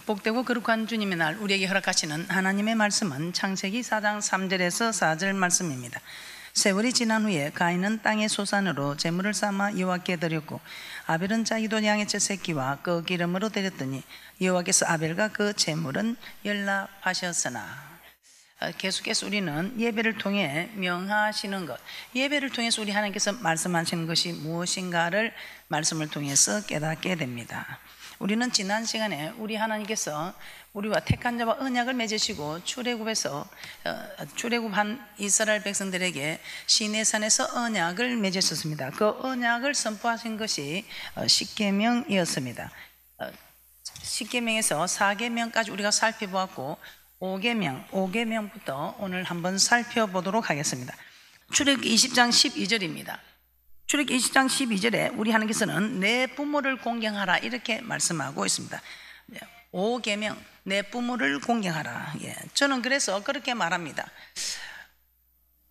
복되고 거룩한 주님의 날 우리에게 허락하시는 하나님의 말씀은 창세기 4장 3절에서 4절 말씀입니다. 세월이 지난 후에 가인은 땅의 소산으로 제물을 삼아 여호와께 드렸고 아벨은 자기도 양의 첫 새끼와 그 기름으로 드렸더니 여호와께서 아벨과 그 제물은 연락하셨으나. 계속해서 우리는 예배를 통해 명하시는 것, 예배를 통해서 우리 하나님께서 말씀하시는 것이 무엇인가를 말씀을 통해서 깨닫게 됩니다. 우리는 지난 시간에 우리 하나님께서 우리와 택한 자와 언약을 맺으시고 출애굽한 이스라엘 백성들에게 시내산에서 언약을 맺으셨습니다. 그 언약을 선포하신 것이 십계명이었습니다. 십계명에서 4계명까지 우리가 살펴보았고 5계명부터 오늘 한번 살펴보도록 하겠습니다. 출애굽기 20장 12절입니다. 출애굽기 20장 12절에 우리 하나님께서는 내 부모를 공경하라 이렇게 말씀하고 있습니다. 5계명 내 부모를 공경하라. 저는 그래서 그렇게 말합니다.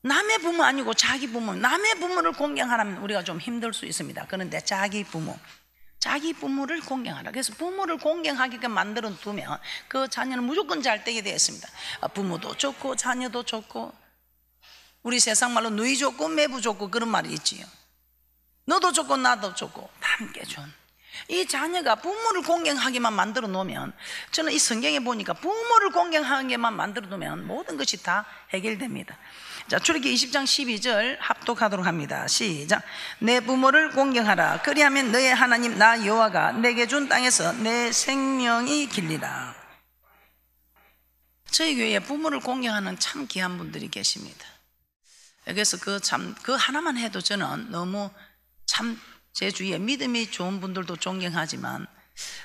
남의 부모 아니고 자기 부모, 남의 부모를 공경하라면 우리가 좀 힘들 수 있습니다. 그런데 자기 부모를 공경하라. 그래서 부모를 공경하게끔 만들어 두면 그 자녀는 무조건 잘 되게 되어 있습니다. 부모도 좋고 자녀도 좋고, 우리 세상 말로 누이 좋고 매부 좋고 그런 말이 있지요. 너도 좋고 나도 좋고 다 함께 좋은 이 자녀가 부모를 공경하게만 만들어 놓으면, 저는 이 성경에 보니까 부모를 공경하게만 만들어 놓으면 모든 것이 다 해결됩니다. 자, 출애굽기 20장 12절 합독하도록 합니다. 시작. 내 부모를 공경하라. 그리하면 너의 하나님 나 여호와가 내게 준 땅에서 내 생명이 길리라. 저희 교회에 부모를 공경하는 참 귀한 분들이 계십니다. 그래서 그 하나만 해도 저는 너무 참 제 주위에 믿음이 좋은 분들도 존경하지만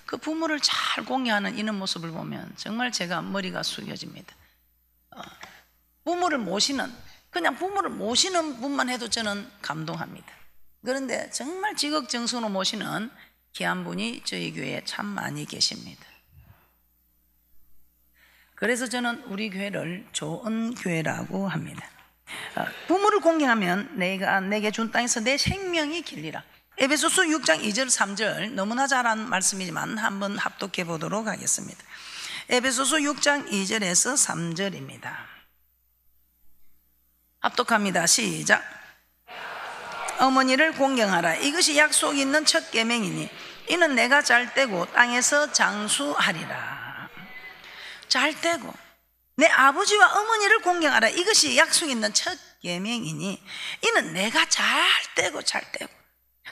그 부모를 잘 공경하는 이런 모습을 보면 정말 제가 머리가 숙여집니다. 그냥 부모를 모시는 분만 해도 저는 감동합니다. 그런데 정말 지극정성으로 모시는 귀한 분이 저희 교회에 참 많이 계십니다. 그래서 저는 우리 교회를 좋은 교회라고 합니다. 부모를 공경하면 내가 내게 준 땅에서 내 생명이 길리라. 에베소서 6장 2절 3절 너무나 잘 아는 말씀이지만 한번 합독해 보도록 하겠습니다. 에베소서 6장 2절에서 3절입니다. 합독합니다. 시작. 어머니를 공경하라. 이것이 약속이 있는 첫 계명이니 이는 내가 잘되고 땅에서 장수하리라. 잘되고 내 아버지와 어머니를 공경하라. 이것이 약속 있는 첫 계명이니 이는 내가 잘되고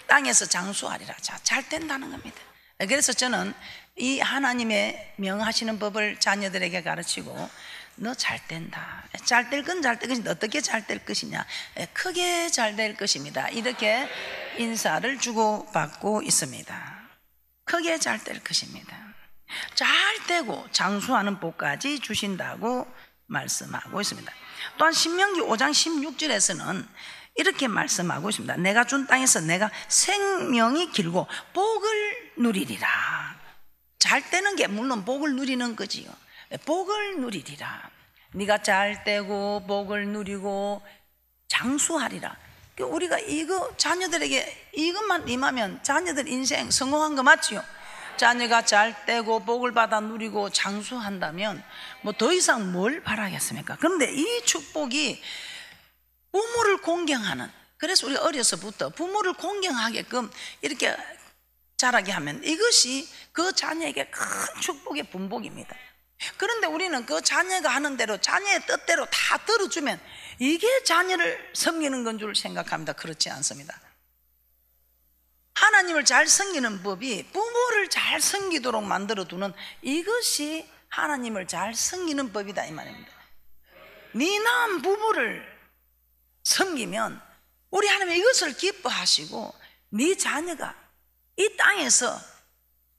땅에서 장수하리라. 잘 된다는 겁니다. 그래서 저는 이 하나님의 명하시는 법을 자녀들에게 가르치고, 너 잘 된다. 잘 될 건 잘 될 것인데 어떻게 잘 될 것이냐? 크게 잘 될 것입니다. 이렇게 인사를 주고받고 있습니다. 크게 잘 될 것입니다. 잘 되고 장수하는 복까지 주신다고 말씀하고 있습니다. 또한 신명기 5장 16절에서는 이렇게 말씀하고 있습니다. 내가 준 땅에서 내가 생명이 길고 복을 누리리라. 잘 되는 게 물론 복을 누리는 거지요. 복을 누리리라. 네가 잘 되고 복을 누리고 장수하리라. 우리가 이거 자녀들에게 이것만 임하면 자녀들 인생 성공한 거 맞지요? 자녀가 잘 되고 복을 받아 누리고 장수한다면 뭐 더 이상 뭘 바라겠습니까? 그런데 이 축복이 부모를 공경하는, 그래서 우리 어려서부터 부모를 공경하게끔 이렇게 자라게 하면 이것이 그 자녀에게 큰 축복의 분복입니다. 그런데 우리는 그 자녀가 하는 대로 자녀의 뜻대로 다 들어주면 이게 자녀를 섬기는 건 줄 생각합니다. 그렇지 않습니다. 하나님을 잘 섬기는 법이 부모를 잘 섬기도록 만들어두는, 이것이 하나님을 잘 섬기는 법이다 이 말입니다. 네 낳은 부모를 섬기면 우리 하나님 이것을 기뻐하시고 네 자녀가 이 땅에서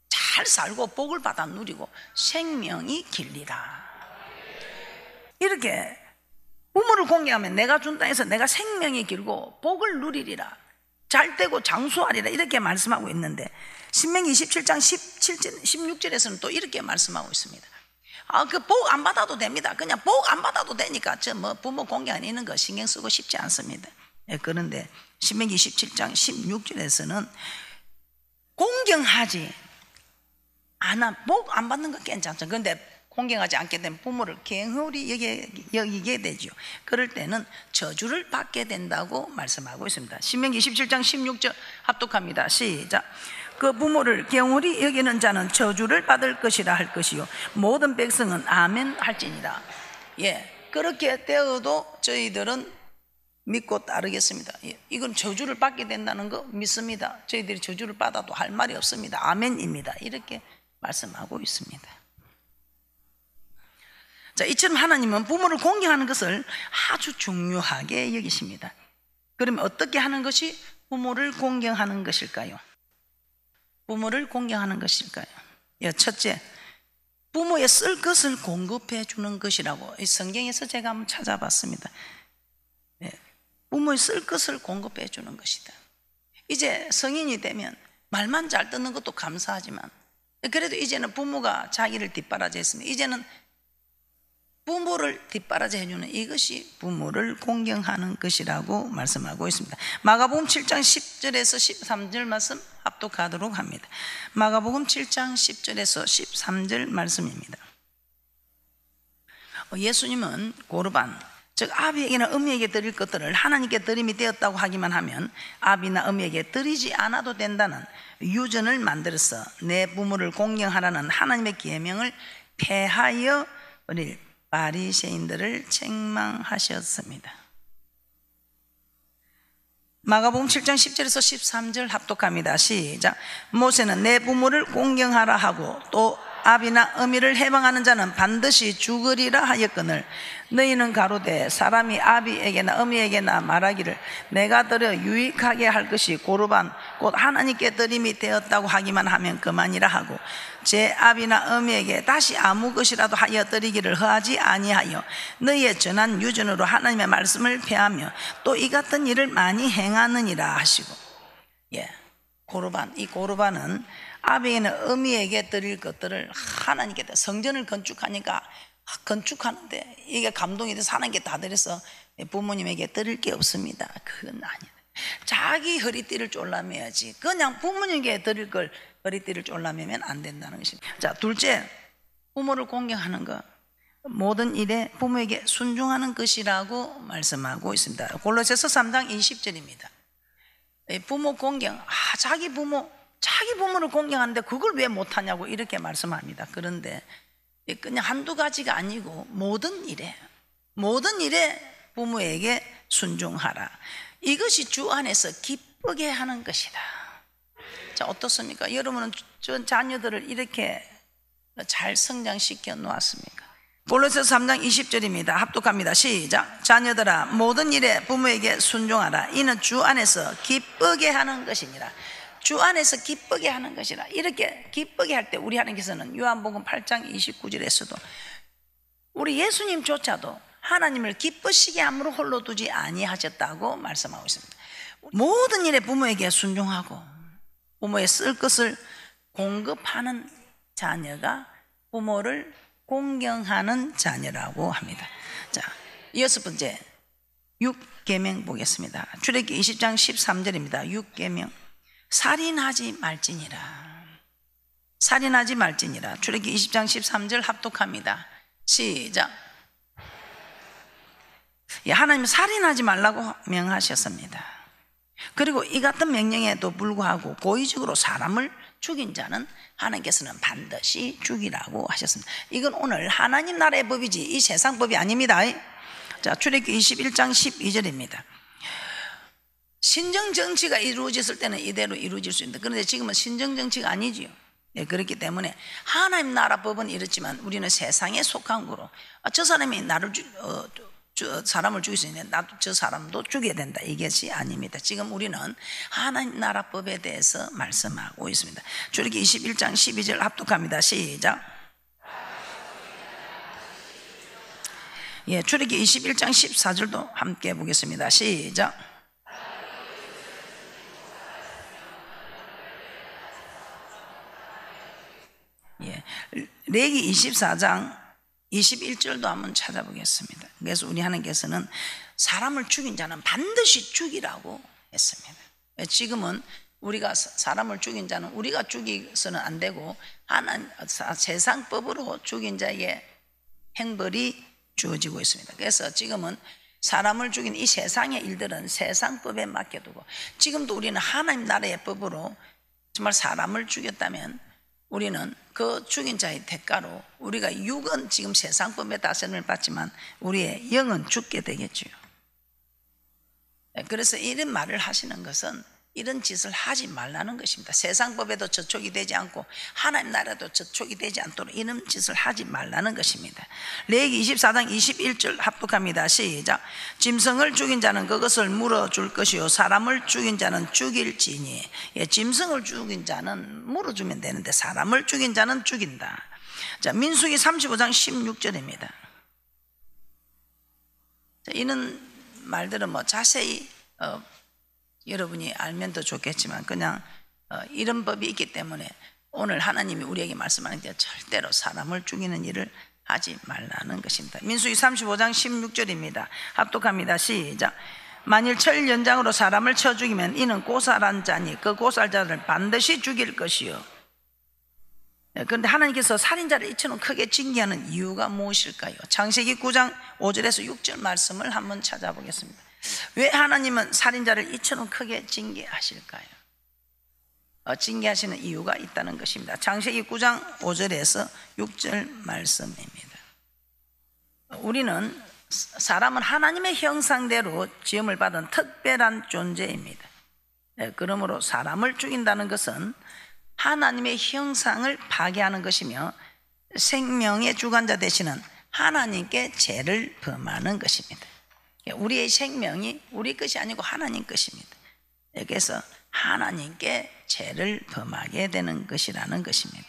잘 살고 복을 받아 누리고 생명이 길리라. 이렇게 부모를 공경하면 내가 준 땅에서 내가 생명이 길고 복을 누리리라. 잘 되고 장수하리라. 이렇게 말씀하고 있는데 신명기 27장 17절 16절에서는 또 이렇게 말씀하고 있습니다. 그 복 안 받아도 됩니다. 그냥 복 안 받아도 되니까 저 뭐 부모 공경 있는 거 신경 쓰고 싶지 않습니다. 그런데 신명기 17장 16절에서는 공경하지 복 안 받는 거 괜찮죠. 그런데 공경하지 않게 되면 부모를 갱홀히 여기게 되죠. 그럴 때는 저주를 받게 된다고 말씀하고 있습니다. 신명기 27장 16절 합독합니다. 시작. 그 부모를 경홀히 여기는 자는 저주를 받을 것이라 할 것이요 모든 백성은 아멘 할지니라. 예, 그렇게 되어도 저희들은 믿고 따르겠습니다. 예, 이건 저주를 받게 된다는 거 믿습니다. 저희들이 저주를 받아도 할 말이 없습니다. 아멘입니다. 이렇게 말씀하고 있습니다. 자, 이처럼 하나님은 부모를 공경하는 것을 아주 중요하게 여기십니다. 그러면 어떻게 하는 것이 부모를 공경하는 것일까요? 부모를 공경하는 것일까요? 첫째, 부모의 쓸 것을 공급해 주는 것이라고 성경에서 제가 한번 찾아봤습니다. 부모의 쓸 것을 공급해 주는 것이다. 이제 성인이 되면 말만 잘 듣는 것도 감사하지만 그래도 이제는 부모가 자기를 뒷바라지 했으면 이제는 부모를 뒷바라지 해주는 이것이 부모를 공경하는 것이라고 말씀하고 있습니다. 마가복음 7장 10절에서 13절 말씀 합독하도록 합니다. 마가복음 7장 10절에서 13절 말씀입니다. 예수님은 고르반, 즉 아비에게나 어미에게 드릴 것들을 하나님께 드림이 되었다고 하기만 하면 아비나 어미에게 드리지 않아도 된다는 유전을 만들어서 내 부모를 공경하라는 하나님의 계명을 폐하여 버릴 바리새인들을 책망하셨습니다. 마가복음 7장 10절에서 13절 합독합니다. 시작. 모세는 내 부모를 공경하라 하고 또 아비나 어미를 해방하는 자는 반드시 죽으리라 하였거늘 너희는 가로되 사람이 아비에게나 어미에게나 말하기를 내가 드려 유익하게 할 것이 고르반 곧 하나님께 드림이 되었다고 하기만 하면 그만이라 하고 제 아비나 어미에게 다시 아무 것이라도 하여 드리기를 허하지 아니하여 너희의 전한 유전으로 하나님의 말씀을 폐하며 또 이 같은 일을 많이 행하느니라 하시고. 고르반, 이 고르반은 아비에게는 어미에게 드릴 것들을 하나님께 성전을 건축하니까 건축하는데 이게 감동이 돼서 하나님께 다 드려서 부모님에게 드릴 게 없습니다. 그건 아니다. 자기 허리띠를 졸라매야지 그냥 부모님에게 드릴 걸 허리띠를 졸라매면 안 된다는 것입니다. 자, 둘째, 부모를 공경하는 것 모든 일에 부모에게 순종하는 것이라고 말씀하고 있습니다. 골로새서 3장 20절입니다. 부모 공경, 자기 부모를 공경하는데 그걸 왜 못하냐고 이렇게 말씀합니다. 그런데 그냥 한두 가지가 아니고 모든 일에 부모에게 순종하라. 이것이 주 안에서 기쁘게 하는 것이다. 자, 어떻습니까? 여러분은 자녀들을 이렇게 잘 성장시켜 놓았습니까? 골로새서 3장 20절입니다. 합독합니다. 시작. 자녀들아 모든 일에 부모에게 순종하라. 이는 주 안에서 기쁘게 하는 것이니라. 주 안에서 기쁘게 하는 것이라. 이렇게 기쁘게 할 때 우리 하나님께서는 요한복음 8장 29절에서도 우리 예수님조차도 하나님을 기쁘시게 함으로 홀로 두지 아니하셨다고 말씀하고 있습니다. 모든 일에 부모에게 순종하고 부모의 쓸 것을 공급하는 자녀가 부모를 공경하는 자녀라고 합니다. 자, 여섯 번째 6계명 보겠습니다. 출애굽기 20장 13절입니다. 6계명 살인하지 말지니라. 살인하지 말지니라. 출애굽기 20장 13절 합독합니다. 시작. 하나님은 살인하지 말라고 명하셨습니다. 그리고 이 같은 명령에도 불구하고 고의적으로 사람을 죽인 자는 하나님께서는 반드시 죽이라고 하셨습니다. 이건 오늘 하나님 나라의 법이지 이 세상 법이 아닙니다. 자, 출애굽기 21장 12절입니다. 신정정치가 이루어졌을 때는 이대로 이루어질 수 있습니다. 그런데 지금은 신정정치가 아니지요. 그렇기 때문에 하나님 나라 법은 이렇지만 우리는 세상에 속한 거로 저 사람이 나를 사람을 죽일 수 있는데 나도 저 사람도 죽여야 된다 이것이 아닙니다. 지금 우리는 하나님 나라 법에 대해서 말씀하고 있습니다. 출애굽기 21장 12절 합독합니다. 시작. 출애굽기 21장 14절도 함께 보겠습니다. 시작. 레위기 24장 21절도 한번 찾아보겠습니다. 그래서 우리 하나님께서는 사람을 죽인 자는 반드시 죽이라고 했습니다. 지금은 우리가 사람을 죽인 자는 우리가 죽이서는 안 되고 하나님 세상법으로 죽인 자에게 형벌이 주어지고 있습니다. 그래서 지금은 사람을 죽인 이 세상의 일들은 세상법에 맡겨두고, 지금도 우리는 하나님 나라의 법으로 정말 사람을 죽였다면 우리는 그 죽인 자의 대가로 우리가 육은 지금 세상법의 다스림을 받지만 우리의 영은 죽게 되겠죠. 그래서 이런 말을 하시는 것은 이런 짓을 하지 말라는 것입니다. 세상법에도 저촉이 되지 않고 하나님 나라도 저촉이 되지 않도록 이런 짓을 하지 말라는 것입니다. 레위기 24장 21절 합독합니다. 시작. 짐승을 죽인 자는 그것을 물어줄 것이요 사람을 죽인 자는 죽일지니. 짐승을 죽인 자는 물어주면 되는데 사람을 죽인 자는 죽인다. 자, 민수기 35장 16절입니다. 이런 말들은 뭐 자세히 여러분이 알면 더 좋겠지만 그냥 이런 법이 있기 때문에 오늘 하나님이 우리에게 말씀하는 게 절대로 사람을 죽이는 일을 하지 말라는 것입니다. 민수기 35장 16절입니다. 합독합니다. 시작. 만일 철 연장으로 사람을 쳐 죽이면 이는 고살한 자니 그 고살자를 반드시 죽일 것이요. 그런데 하나님께서 살인자를 이처럼 크게 징계하는 이유가 무엇일까요? 창세기 9장 5절에서 6절 말씀을 한번 찾아보겠습니다. 왜 하나님은 살인자를 이처럼 크게 징계하실까요? 징계하시는 이유가 있다는 것입니다. 창세기 9장 5절에서 6절 말씀입니다. 우리는 사람은 하나님의 형상대로 지음을 받은 특별한 존재입니다. 그러므로 사람을 죽인다는 것은 하나님의 형상을 파괴하는 것이며 생명의 주관자 되시는 하나님께 죄를 범하는 것입니다. 우리의 생명이 우리 것이 아니고 하나님 것입니다. 그래서 하나님께 죄를 범하게 되는 것이라는 것입니다.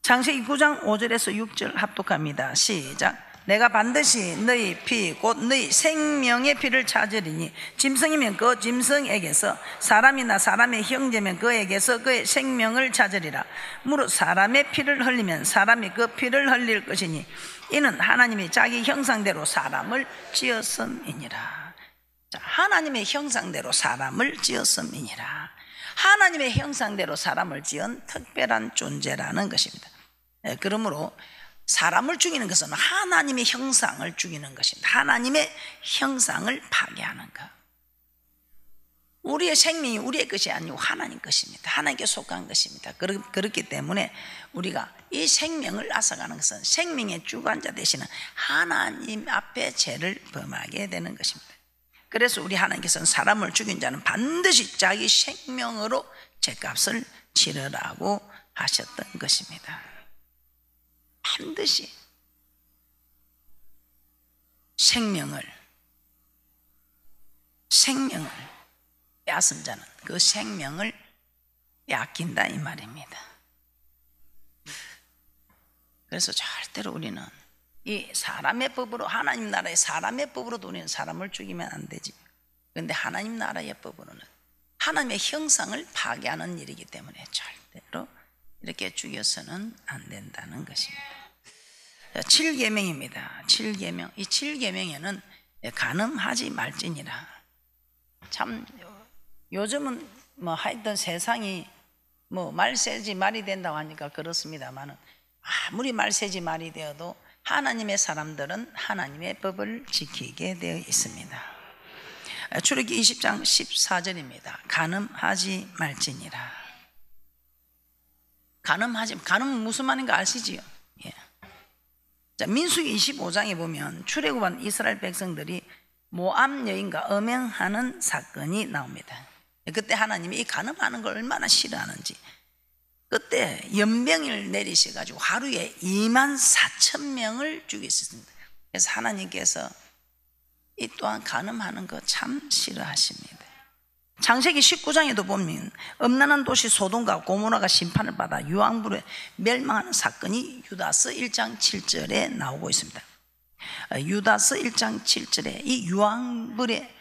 창세기 9장 5절에서 6절 합독합니다. 시작. 내가 반드시 너희 피 곧 너희 생명의 피를 찾으리니 짐승이면 그 짐승에게서 사람이나 사람의 형제면 그에게서 그의 생명을 찾으리라. 무릇 사람의 피를 흘리면 사람이 그 피를 흘릴 것이니 이는 하나님이 자기 형상대로 사람을 지었음이니라. 하나님의 형상대로 사람을 지었음이니라. 하나님의 형상대로 사람을 지은 특별한 존재라는 것입니다. 그러므로 사람을 죽이는 것은 하나님의 형상을 죽이는 것입니다. 하나님의 형상을 파괴하는 것. 우리의 생명이 우리의 것이 아니고 하나님 것입니다. 하나님께 속한 것입니다. 그렇기 때문에 우리가 이 생명을 앗아가는 것은 생명의 주관자 되시는 하나님 앞에 죄를 범하게 되는 것입니다. 그래서 우리 하나님께서는 사람을 죽인 자는 반드시 자기 생명으로 죄값을 치르라고 하셨던 것입니다. 반드시 생명을 빼앗은 자는 그 생명을 빼앗긴다 이 말입니다. 그래서 절대로 우리는 이 사람의 법으로, 하나님 나라의 사람의 법으로도 우리는 사람을 죽이면 안 되지. 그런데 하나님 나라의 법으로는 하나님의 형상을 파괴하는 일이기 때문에 절대로 이렇게 죽여서는 안 된다는 것입니다. 7계명입니다. 7계명. 이 7계명에는 간음하지 말지니라. 참 요즘은 뭐 하여튼 세상이 뭐 말세지 말이 된다고 하니까 그렇습니다만은 아무리 말세지 말이 되어도 하나님의 사람들은 하나님의 법을 지키게 되어 있습니다. 출애굽기 20장 14절입니다. 간음하지 말지니라. 간음은 무슨 말인가 아시지요? 예. 자, 민수기 25장에 보면 출애굽한 이스라엘 백성들이 모압 여인과 음행하는 사건이 나옵니다. 그때 하나님이 이 간음하는 걸 얼마나 싫어하는지 그때 연병을 내리셔가지고 하루에 24,000명을 죽이셨습니다. 그래서 하나님께서 이 또한 간음하는 거 참 싫어하십니다. 창세기 19장에도 보면 음란한 도시 소돔과 고모라가 심판을 받아 유황불에 멸망하는 사건이 유다서 1장 7절에 나오고 있습니다. 유다서 1장 7절에 이 유황불에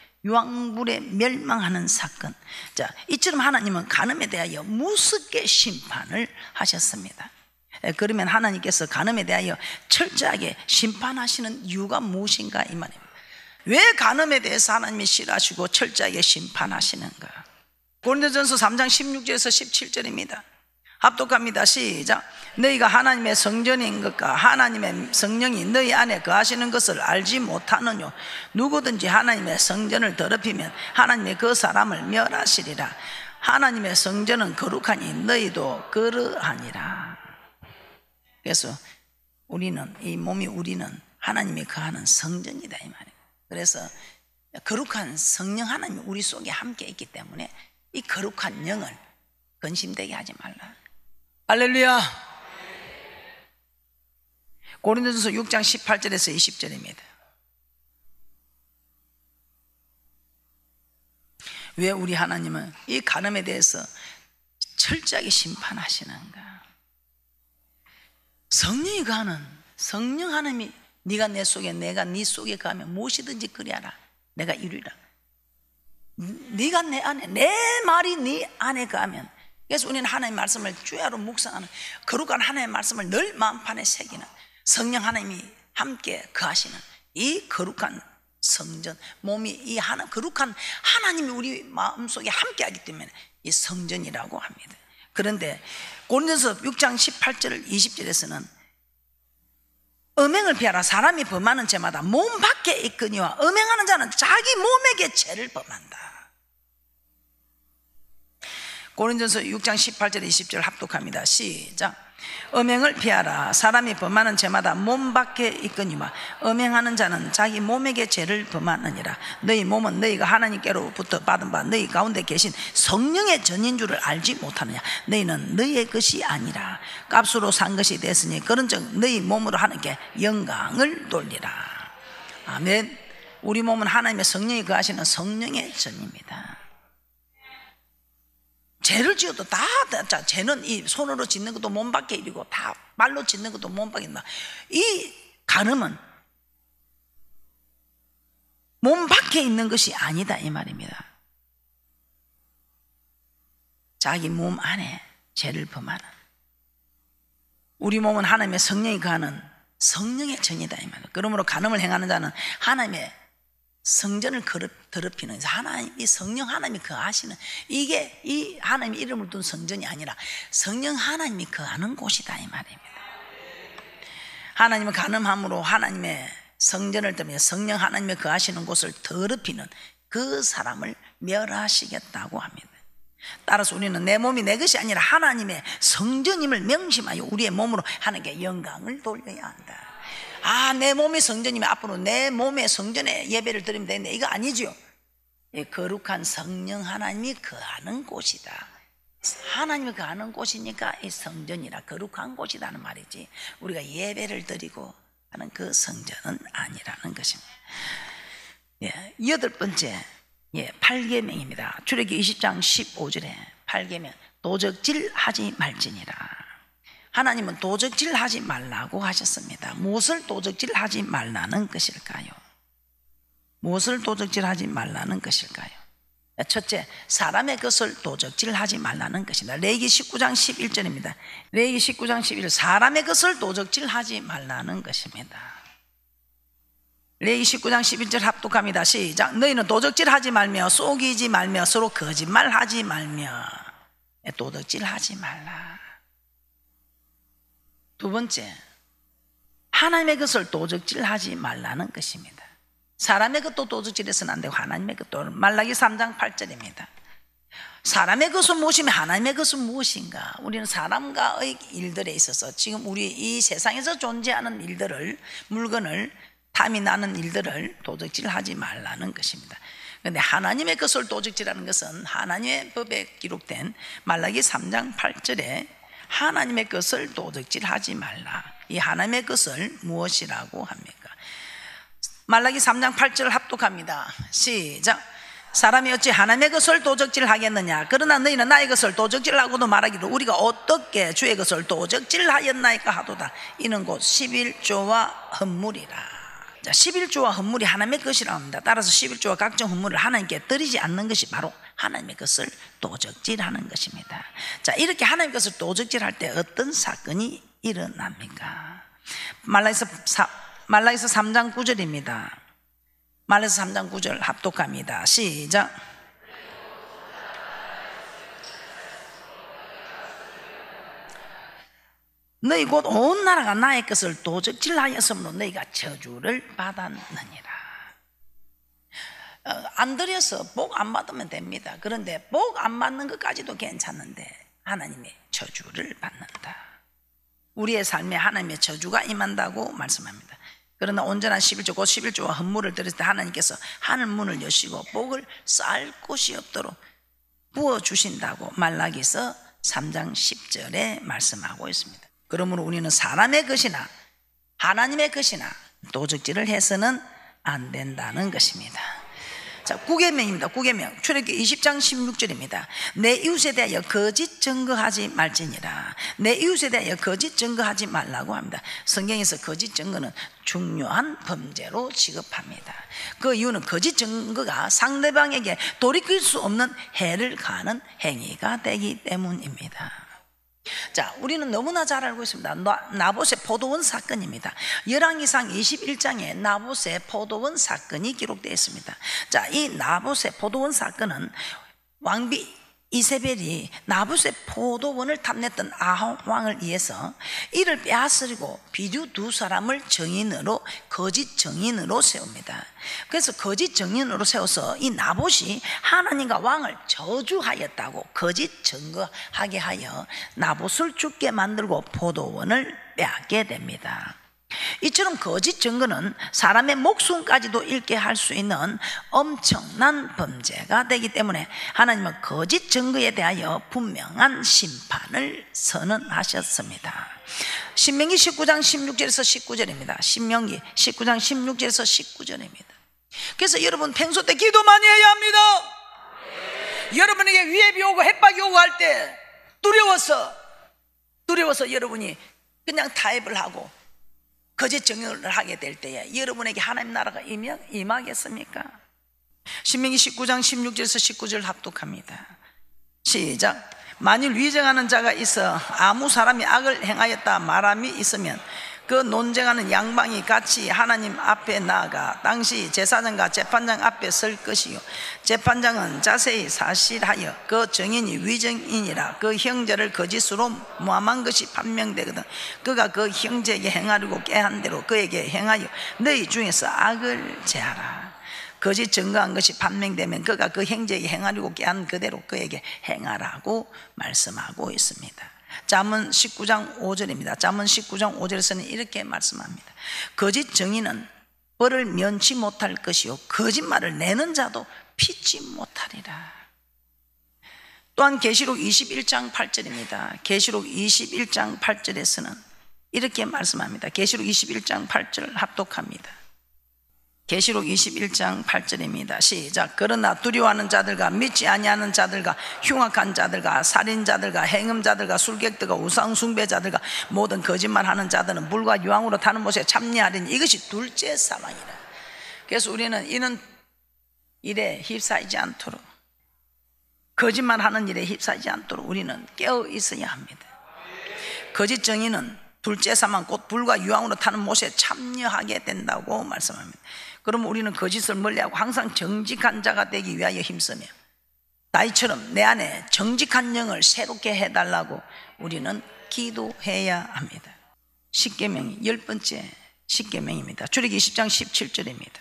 멸망하는 사건. 자, 이처럼 하나님은 간음에 대하여 무섭게 심판을 하셨습니다. 그러면 하나님께서 간음에 대하여 철저하게 심판하시는 이유가 무엇인가 이 말입니다. 왜 간음에 대해서 하나님이 싫어하시고 철저하게 심판하시는가? 고린도전서 3장 16절에서 17절입니다. 합독합니다. 시작. 너희가 하나님의 성전인 것과 하나님의 성령이 너희 안에 거하시는 것을 알지 못하느뇨. 누구든지 하나님의 성전을 더럽히면 하나님의 그 사람을 멸하시리라. 하나님의 성전은 거룩하니 너희도 그러하니라. 그래서 우리는, 이 몸이 우리는 하나님이 거하는 성전이다 이 말이에요. 그래서 거룩한 성령 하나님이 우리 속에 함께 있기 때문에 이 거룩한 영을 근심되게 하지 말라. 할렐루야. 고린도전서 6장 18절에서 20절입니다. 왜 우리 하나님은 이 간음에 대해서 철저하게 심판하시는가? 성령이 거하는 성령 하나님이 네가 내 속에 내가 네 속에 거하면 무엇이든지 그리하라. 내가 이루리라. 네가 내 안에, 내 말이 네 안에 거하면. 그래서 우리는 하나님의 말씀을 주야로 묵상하는 거룩한 하나님의 말씀을 늘 마음판에 새기는 성령 하나님이 함께 거하시는 이 거룩한 성전, 몸이 이 거룩한 하나님이 우리 마음속에 함께하기 때문에 이 성전이라고 합니다. 그런데 고린도서 6장 18절 20절에서는 음행을 피하라. 사람이 범하는 죄마다 몸 밖에 있거니와 음행하는 자는 자기 몸에게 죄를 범한다. 고린도전서 6장 18절 20절 합독합니다. 시작. 음행을 피하라. 사람이 범하는 죄마다 몸 밖에 있거니와 음행하는 자는 자기 몸에게 죄를 범하느니라. 너희 몸은 너희가 하나님께로부터 받은 바 너희 가운데 계신 성령의 전인 줄을 알지 못하느냐. 너희는 너희의 것이 아니라 값으로 산 것이 됐으니 그런즉 너희 몸으로 하나님께 영광을 돌리라. 아멘. 우리 몸은 하나님의 성령이 거하시는 성령의 전입니다. 죄를 지어도 다 죄는 이 손으로 짓는 것도 몸 밖에 일이고 다 말로 짓는 것도 몸 밖에 있다. 이 간음은 몸 밖에 있는 것이 아니다 이 말입니다. 자기 몸 안에 죄를 범하는, 우리 몸은 하나님의 성령이 거하는 성령의 전이다 이 말입니다. 그러므로 간음을 행하는 자는 하나님의 성전을 더럽히는, 하나님이 성령 하나님이 거하시는, 이게 이 하나님의 이름을 둔 성전이 아니라 성령 하나님이 거하는 곳이다 이 말입니다. 하나님은 간음함으로 하나님의 성전을 때문에 성령 하나님이 거하시는 곳을 더럽히는 그 사람을 멸하시겠다고 합니다. 따라서 우리는 내 몸이 내 것이 아니라 하나님의 성전임을 명심하여 우리의 몸으로 하나님께 영광을 돌려야 한다. 내 몸이 성전이면 앞으로 내 몸의 성전에 예배를 드리면 되는데 이거 아니죠. 거룩한 성령 하나님이 거하는 곳이다. 하나님이 거하는 곳이니까 이 성전이라 거룩한 곳이라는 말이지, 우리가 예배를 드리고 하는 그 성전은 아니라는 것입니다. 여덟 번째 8계명입니다. 출애굽기 20장 15절에 8계명, 도적질 하지 말지니라. 하나님은 도적질 하지 말라고 하셨습니다. 무엇을 도적질 하지 말라는 것일까요? 무엇을 도적질 하지 말라는 것일까요? 첫째, 사람의 것을 도적질 하지 말라는 것입니다. 레위기 19장 11절입니다. 레위기 19장 11절, 사람의 것을 도적질 하지 말라는 것입니다. 레위기 19장 11절 합독합니다. 시작. 너희는 도적질 하지 말며 속이지 말며 서로 거짓말 하지 말며. 도적질 하지 말라. 두 번째, 하나님의 것을 도적질 하지 말라는 것입니다. 사람의 것도 도적질해서는 안 되고 하나님의 것도. 말라기 3장 8절입니다. 사람의 것은 무엇이며 하나님의 것은 무엇인가? 우리는 사람과의 일들에 있어서 지금 우리 이 세상에서 존재하는 일들을, 물건을, 탐이 나는 일들을 도적질하지 말라는 것입니다. 그런데 하나님의 것을 도적질하는 것은 하나님의 법에 기록된 말라기 3장 8절에 하나님의 것을 도적질하지 말라. 이 하나님의 것을 무엇이라고 합니까? 말라기 3장 8절 합독합니다. 시작. 사람이 어찌 하나님의 것을 도적질하겠느냐? 그러나 너희는 나의 것을 도적질하고도 말하기로 우리가 어떻게 주의 것을 도적질하였나이까 하도다. 이는 곧 11조와 헌물이라. 11조와 헌물이 하나님의 것이라고 합니다. 따라서 11조와 각종 헌물을 하나님께 드리지 않는 것이 바로 하나님의 것을 도적질하는 것입니다. 자, 이렇게 하나님의 것을 도적질할 때 어떤 사건이 일어납니까? 말라기서 3장 9절입니다. 말라기서 3장 9절 합독합니다. 시작. 너희 곧 온 나라가 나의 것을 도적질하였으므로 너희가 저주를 받았느니라. 안 드려서 복 안 받으면 됩니다. 그런데 복 안 받는 것까지도 괜찮은데 하나님의 저주를 받는다. 우리의 삶에 하나님의 저주가 임한다고 말씀합니다. 그러나 온전한 11조 곧 11조와 헌물을 드렸을 때 하나님께서 하늘 문을 여시고 복을 쌓을 곳이 없도록 부어주신다고 말라기서 3장 10절에 말씀하고 있습니다. 그러므로 우리는 사람의 것이나 하나님의 것이나 도적질을 해서는 안 된다는 것입니다. 자, 9계명입니다. 9계명 출애굽기 20장 16절입니다. 내 이웃에 대하여 거짓 증거하지 말지니라. 내 이웃에 대하여 거짓 증거하지 말라고 합니다. 성경에서 거짓 증거는 중요한 범죄로 취급합니다. 그 이유는 거짓 증거가 상대방에게 돌이킬 수 없는 해를 가하는 행위가 되기 때문입니다. 자, 우리는 너무나 잘 알고 있습니다. 나봇의 포도원 사건입니다. 열왕기상 21장에 나봇의 포도원 사건이 기록되어 있습니다. 자, 이 나봇의 포도원 사건은 왕비 이세벨이 나봇의 포도원을 탐냈던 아합 왕을 위해서 이를 빼앗으려고 비류 두 사람을 정인으로 거짓 정인으로 세웁니다. 그래서 거짓 정인으로 세워서 이 나봇이 하나님과 왕을 저주하였다고 거짓 증거하게 하여 나봇을 죽게 만들고 포도원을 빼앗게 됩니다. 이처럼 거짓 증거는 사람의 목숨까지도 잃게 할 수 있는 엄청난 범죄가 되기 때문에 하나님은 거짓 증거에 대하여 분명한 심판을 선언하셨습니다. 신명기 19장 16절에서 19절입니다. 신명기 19장 16절에서 19절입니다. 그래서 여러분 평소 때 기도 많이 해야 합니다. 여러분에게 위협이 오고 협박이 오고 할 때 두려워서 여러분이 그냥 타협을 하고 거짓 증언을 하게 될 때에 여러분에게 하나님 나라가 임하겠습니까? 신명기 19장 16절에서 19절 합독합니다. 시작. 만일 위정하는 자가 있어 아무 사람이 악을 행하였다 말함이 있으면 그 논쟁하는 양방이 같이 하나님 앞에 나아가 당시 제사장과 재판장 앞에 설 것이요 재판장은 자세히 사실하여 그 정인이 위정인이라 그 형제를 거짓으로 모함한 것이 판명되거든 그가 그 형제에게 행하려고 꾀한 대로 그에게 행하여 너희 중에서 악을 제하라. 거짓 증거한 것이 판명되면 그가 그 형제에게 행하려고 꾀한 그대로 그에게 행하라고 말씀하고 있습니다. 잠언 19장 5절입니다. 잠언 19장 5절에서는 이렇게 말씀합니다. 거짓 정의는 벌을 면치 못할 것이요 거짓말을 내는 자도 피치 못하리라. 또한 계시록 21장 8절입니다. 계시록 21장 8절에서는 이렇게 말씀합니다. 계시록 21장 8절 합독합니다. 계시록 21장 8절입니다. 시작. 그러나 두려워하는 자들과 믿지 아니하는 자들과 흉악한 자들과 살인자들과 행음자들과 술객들과 우상숭배자들과 모든 거짓말하는 자들은 물과 유황으로 타는 못에 참여하리니 이것이 둘째 사망이라. 그래서 우리는 이런 일에 휩싸이지 않도록 거짓말하는 일에 휩싸이지 않도록 우리는 깨어 있어야 합니다. 거짓 정의는 둘째 사망 곧 불과 유황으로 타는 못에 참여하게 된다고 말씀합니다. 그러면 우리는 거짓을 멀리하고 항상 정직한 자가 되기 위하여 힘쓰며 다윗처럼 내 안에 정직한 영을 새롭게 해달라고 우리는 기도해야 합니다. 십계명이 10번째 십계명입니다. 출애굽기 20장 17절입니다.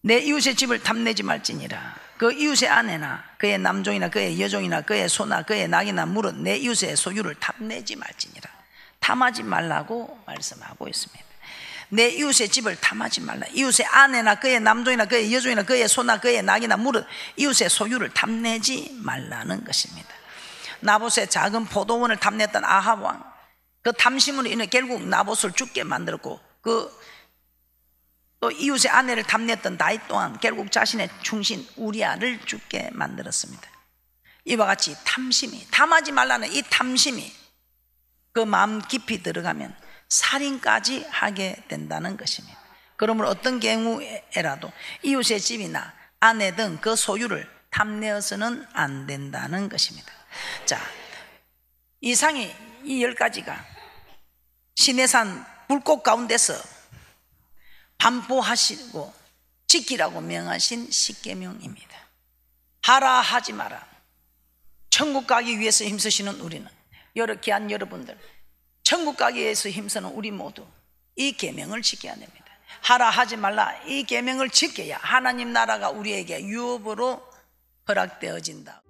내 이웃의 집을 탐내지 말지니라. 그 이웃의 아내나 그의 남종이나 그의 여종이나 그의 소나 그의 낙이나 물은 내 이웃의 소유를 탐내지 말지니라. 탐하지 말라고 말씀하고 있습니다. 내 이웃의 집을 탐하지 말라. 이웃의 아내나 그의 남종이나 그의 여종이나 그의 소나 그의 낙이나 물은 이웃의 소유를 탐내지 말라는 것입니다. 나봇의 작은 포도원을 탐냈던 아합 왕, 그 탐심으로 인해 결국 나봇을 죽게 만들었고 또 이웃의 아내를 탐냈던 다윗 또한 결국 자신의 충신 우리아를 죽게 만들었습니다. 이와 같이 탐심이, 탐하지 말라는 이 탐심이 그 마음 깊이 들어가면 살인까지 하게 된다는 것입니다. 그러므로 어떤 경우에라도 이웃의 집이나 아내 등 그 소유를 탐내어서는 안 된다는 것입니다. 자, 이상이 이 10가지가 시내산 불꽃 가운데서 반포하시고 지키라고 명하신 십계명입니다. 하라 하지 마라. 천국 가기 위해서 힘쓰시는 우리는 귀한 여러분들 천국 가기 위해서 힘쓰는 우리 모두 이 계명을 지켜야 됩니다. 하라 하지 말라 이 계명을 지켜야 하나님 나라가 우리에게 유업으로 허락되어진다.